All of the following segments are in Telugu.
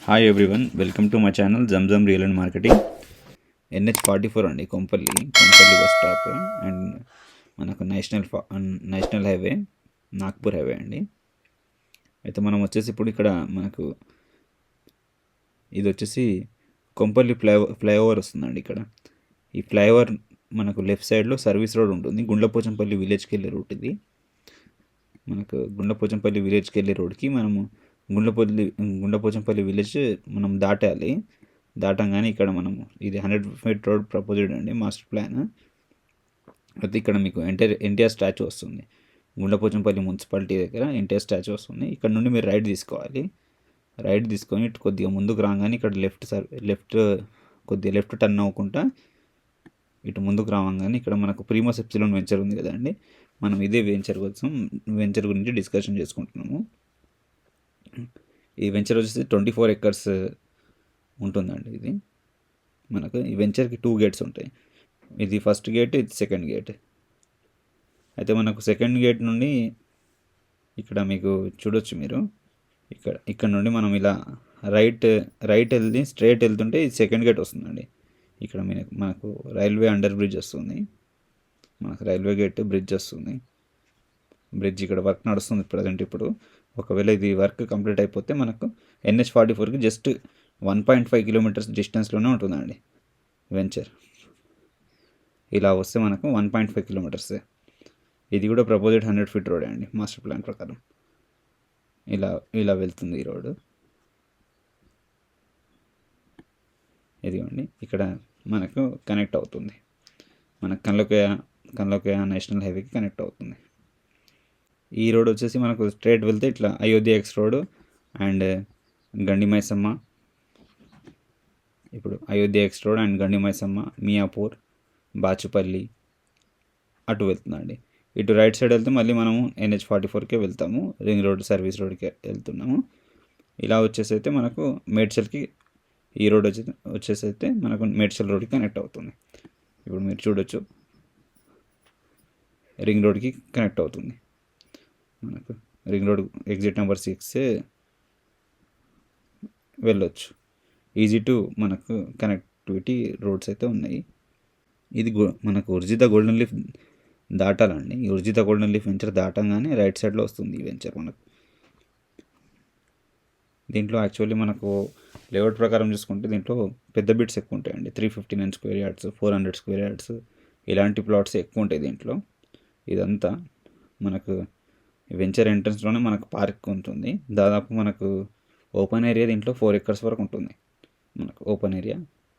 Hi everyone, welcome to my channel Zamzam real and marketing. NH44 అండి, కొంపల్లి బస్ స్టాప్ అండ్ మనకు నేషనల్ హైవే, నాగ్పూర్ హైవే అండి. అయితే మనం వచ్చేసి ఇప్పుడు ఇక్కడ మనకు ఇది వచ్చేసి కొంపల్లి ఫ్లైఓవర్ వస్తుందండి. ఇక్కడ ఈ ఫ్లైఓవర్ మనకు లెఫ్ట్ సైడ్లో సర్వీస్ రోడ్ ఉంటుంది. గుండ్లపోచంపల్లి విలేజ్కి వెళ్ళే రూట్ ఇది. మనకు గుండ్లపోచంపల్లి విలేజ్కి వెళ్ళే రోడ్కి మనము గుండ్లపోచంపల్లి విలేజ్ మనం దాటాలి. దాటంగానే ఇక్కడ మనము ఇది 100 ఫీట్ రోడ్ ప్రపోజ్డ్ అండి, మాస్టర్ ప్లాన్. అయితే ఇక్కడ మీకు ఎన్టీఆర్ స్టాచ్యూ వస్తుంది. గుండ్లపోచంపల్లి మున్సిపాలిటీ దగ్గర ఎన్టీఆర్ స్టాచ్యూ వస్తుంది. ఇక్కడ నుండి మీరు రైట్ తీసుకోవాలి. రైట్ తీసుకొని కొద్దిగా ముందుకు రాగానే ఇక్కడ లెఫ్ట్ టర్న్ అవ్వకుండా ఇటు ముందుకు రావంగానే ఇక్కడ మనకు ప్రీమోస్ ఎప్సిలాన్ వెంచర్ ఉంది కదండి. మనం ఇదే వెంచర్ గురించి డిస్కషన్ చేసుకుంటున్నాము. ఈ వెంచర్ వచ్చేసి 24 ఎకర్స్ ఉంటుందండి. ఇది మనకు ఈ వెంచర్కి 2 గేట్స్ ఉంటాయి. ఇది ఫస్ట్ గేట్, ఇది సెకండ్ గేట్. అయితే మనకు సెకండ్ గేట్ నుండి ఇక్కడ మీకు చూడొచ్చు మీరు, ఇక్కడ నుండి మనం ఇలా రైట్ వెళ్ళి స్ట్రైట్ వెళ్తుంటే ఇది సెకండ్ గేట్ వస్తుందండి. ఇక్కడ మనకు రైల్వే అండర్ బ్రిడ్జ్ వస్తుంది. మనకు రైల్వే గేట్ బ్రిడ్జ్ వస్తుంది. బ్రిడ్జ్ ఇక్కడ వర్క్ నడుస్తుంది ప్రజెంట్. ఇప్పుడు ఒకవేళ ఇది వర్క్ కంప్లీట్ అయిపోతే మనకు NH44కి జస్ట్ 1.5 కిలోమీటర్స్ డిస్టెన్స్లోనే ఉంటుందండి వెంచర్. ఇలా వస్తే మనకు 1.5 కిలోమీటర్సే. ఇది కూడా ప్రపోజ్డ్ 100 ఫీట్ రోడ్ అండి, మాస్టర్ ప్లాన్ ప్రకారం. ఇలా వెళ్తుంది ఈ రోడ్డు. ఇదిగోండి, ఇక్కడ మనకు కనెక్ట్ అవుతుంది. మన కన్లోకయ నేషనల్ హైవేకి కనెక్ట్ అవుతుంది. ఈ రోడ్ వచ్చేసి మనకు స్ట్రైట్ వెళ్తే ఇట్లా అయోధ్య ఎక్స్ రోడ్ అండ్ గండి మైసమ్మ, ఇప్పుడు అయోధ్య ఎక్స్ రోడ్ అండ్ గండి మైసమ్మ, మియాపూర్, బాచుపల్లి అటు వెళ్తుందండి. ఇటు రైట్ సైడ్ వెళ్తే మళ్ళీ మనము NH44కే వెళ్తాము, రింగ్ రోడ్ సర్వీస్ రోడ్కి వెళ్తున్నాము. ఇలా వచ్చేసి అయితే మనకు మేడ్చల్కి ఈ రోడ్ వచ్చేసి అయితే మనకు మేడ్చల్ రోడ్కి కనెక్ట్ అవుతుంది. ఇప్పుడు మీరు చూడొచ్చు, రింగ్ రోడ్కి కనెక్ట్ అవుతుంది. మనకు రింగ్ రోడ్ ఎగ్జిట్ నెంబర్ 6 వెళ్ళొచ్చు. ఈజీ టు మనకు కనెక్టివిటీ రోడ్స్ అయితే ఉన్నాయి. ఇది మనకు ఉర్జిత గోల్డెన్ లీఫ్ దాటాలండి. ఈ ఉర్జిత గోల్డెన్ లీఫ్ వెంచర్ దాటంగానే రైట్ సైడ్లో వస్తుంది ఈ వెంచర్ మనకు. దీంట్లో యాక్చువల్లీ మనకు లేఅవుట్ ప్రకారం చూసుకుంటే దీంట్లో పెద్ద బిట్స్ ఎక్కువ ఉంటాయండి. 359 స్క్వేర్ యార్డ్స్, 400 స్క్వేర్ యార్డ్స్ ఇలాంటి ప్లాట్స్ ఎక్కువ ఉంటాయి దీంట్లో. ఇదంతా మనకు వెంచర్ ఎంట్రన్స్లోనే మనకు పార్క్ ఉంటుంది. దాదాపు మనకు ఓపెన్ ఏరియా దీంట్లో 4 ఎకర్స్ వరకు ఉంటుంది. మనకు ఓపెన్ ఏరియా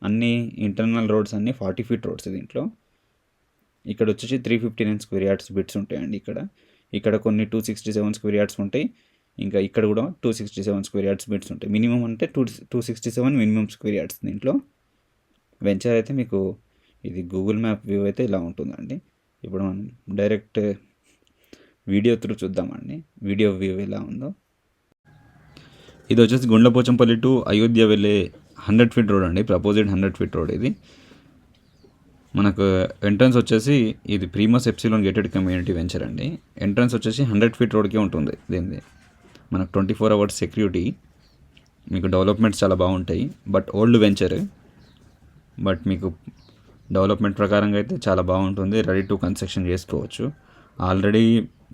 అన్ని ఇంటర్నల్ రోడ్స్ అన్నీ 40 ఫీట్ రోడ్స్ దీంట్లో. ఇక్కడ వచ్చేసి 359 స్క్వేర్ యార్డ్స్ బిట్స్ ఉంటాయండి. ఇక్కడ కొన్ని 267 స్క్వేర్ యార్డ్స్ ఉంటాయి. ఇంకా ఇక్కడ కూడా 267 స్క్వేర్ యార్డ్స్ బిట్స్ ఉంటాయి. మినిమం అంటే 267 మినిమం స్క్వేర్ యార్డ్స్ దీంట్లో. వెంచర్ అయితే మీకు ఇది గూగుల్ మ్యాప్ వ్యూ అయితే ఇలా ఉంటుందండి. ఇప్పుడు మనం డైరెక్ట్ వీడియో త్రూ చూద్దామండి, వీడియో వ్యూ ఎలా ఉందో. ఇది వచ్చేసి గుండ్లపోచంపల్లి టు అయోధ్య వెళ్ళే 100 ఫీట్ రోడ్ అండి, ప్రపోజ్డ్ 100 ఫీట్ రోడ్ ఇది. మనకు ఎంట్రన్స్ వచ్చేసి ఇది ప్రీమోస్ ఎప్సిలాన్ గేటెడ్ కమ్యూనిటీ వెంచర్ అండి. ఎంట్రన్స్ వచ్చేసి 100 ఫీట్ రోడ్కే ఉంటుంది దీనిది. మనకు 24 అవర్స్ సెక్యూరిటీ, మీకు డెవలప్మెంట్స్ చాలా బాగుంటాయి. బట్ ఓల్డ్ వెంచర్, బట్ మీకు డెవలప్మెంట్ ప్రకారంగా అయితే చాలా బాగుంటుంది. రెడీ టు కన్స్ట్రక్షన్ చేసుకోవచ్చు. ఆల్రెడీ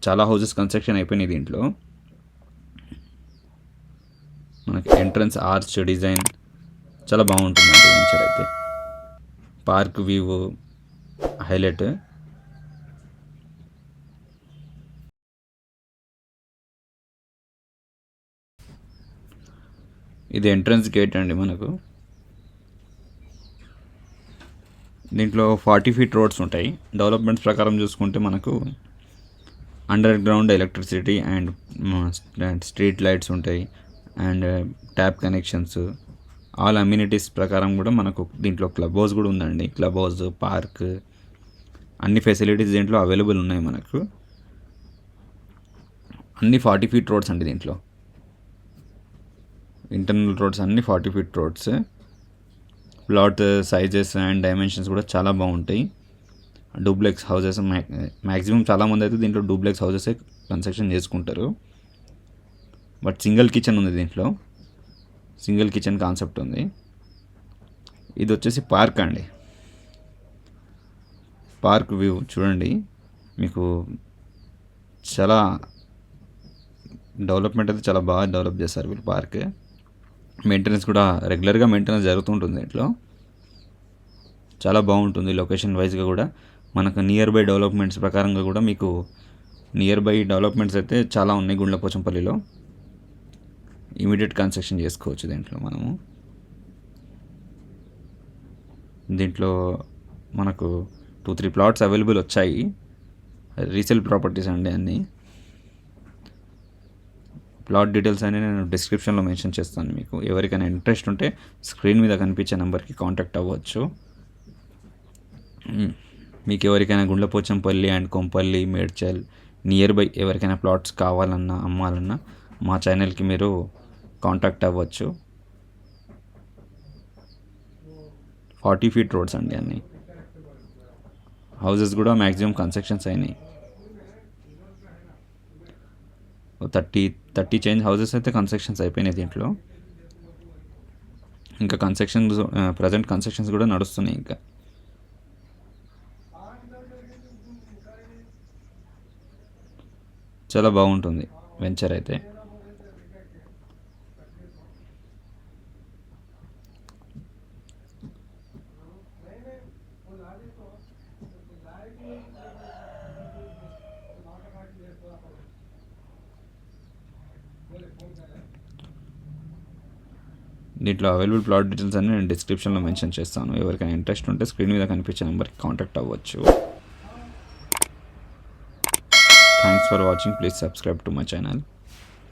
చాలా హౌసెస్ కన్స్ట్రక్షన్ అయిపోయినాయి దీంట్లో. మనకి ఎంట్రన్స్ ఆర్చ్ డిజైన్ చాలా బాగుంటుందండి వెంచర్ అయితే. Park view highlight. ఇది ఎంట్రన్స్ గేట్ అండి. మనకు దీంట్లో 40 ఫీట్ రోడ్స్ ఉంటాయి. డెవలప్మెంట్స్ ప్రకారం చూసుకుంటే మనకు underground electricity and street lights ఉంటాయి and tap connections, all amenities ప్రకారం కూడా మనకు దీంట్లో క్లబ్ హౌస్ కూడా ఉందండి. క్లబ్ హౌస్, పార్క్, అన్ని ఫెసిలిటీస్ దీంట్లో అవైలబుల్ ఉన్నాయి మనకు. అన్ని 40 ఫీట్ రోడ్స్ అండి దీంట్లో. ఇంటర్నల్ రోడ్స్ అన్ని 40 feet roads. Plot sizes and dimensions కూడా చాలా బాగుంటాయి. డూప్లెక్స్ హౌసెస్ మ్యాక్సిమం చాలామంది అయితే దీంట్లో డూప్లెక్స్ హౌసెసే కన్స్ట్రక్షన్ చేసుకుంటారు. బట్ సింగిల్ కిచెన్ ఉంది దీంట్లో. సింగిల్ కిచెన్ కాన్సెప్ట్ ఉంది. ఇది వచ్చేసి పార్క్ అండి. పార్క్ వ్యూ చూడండి, మీకు చాలా డెవలప్మెంట్ అయితే చాలా బాగా డెవలప్ చేస్తారు వీళ్ళు పార్క్. మెయింటెనెన్స్ కూడా రెగ్యులర్గా మెయింటెనెన్స్ జరుగుతుంటుంది ఇంట్లో. చాలా బాగుంటుంది లొకేషన్ వైజ్గా కూడా. మనకు నియర్ బై డెవలప్మెంట్స్ ప్రకారంగా కూడా మీకు నియర్ బై డెవలప్మెంట్స్ అయితే చాలా ఉన్నాయి గుండ్లపోచంపల్లిలో. ఇమీడియట్ కన్స్ట్రక్షన్ చేసుకోవచ్చు దీంట్లో మనము. దీంట్లో మనకు 2-3 ప్లాట్స్ అవైలబుల్ వచ్చాయి. రీసేల్ ప్రాపర్టీస్ అండి అన్నీ. ప్లాట్ డీటెయిల్స్ అన్నీ నేను డిస్క్రిప్షన్లో మెన్షన్ చేస్తాను. మీకు ఎవరికైనా ఇంట్రెస్ట్ ఉంటే స్క్రీన్ మీద కనిపించే నెంబర్కి కాంటాక్ట్ అవ్వచ్చు. మీకు ఎవరికైనా Gundlapochampally and Kompally, Medchal near by ఎవరికైనా ప్లాట్స్ కావాలన్నా అమ్మాలన్నా మా ఛానల్కి మీరు కాంటాక్ట్ అవ్వచ్చు. 40 ఫీట్ రోడ్స్ అండి అన్నీ. హౌసెస్ కూడా మ్యాక్సిమం కన్స్ట్రక్షన్స్ అయినాయి. 30 చేంజ్ హౌసెస్ అయితే కన్స్ట్రక్షన్స్ అయిపోయినాయి దీంట్లో. ఇంకా ప్రజెంట్ కన్స్ట్రక్షన్స్ కూడా నడుస్తున్నాయి. ఇంకా చాలా బాగుంటుంది వెంచర్ అయితే. దీంట్లో అవైలబుల్ ప్లాట్ డీటెయిల్స్ అన్ని నేను డిస్క్రిప్షన్లో మెన్షన్ చేస్తాను. ఎవరికైనా ఇంట్రెస్ట్ ఉంటే స్క్రీన్ మీద కనిపించే నెంబర్కి కాంటాక్ట్ అవ్వచ్చు. Thanks for watching. Please subscribe to my channel.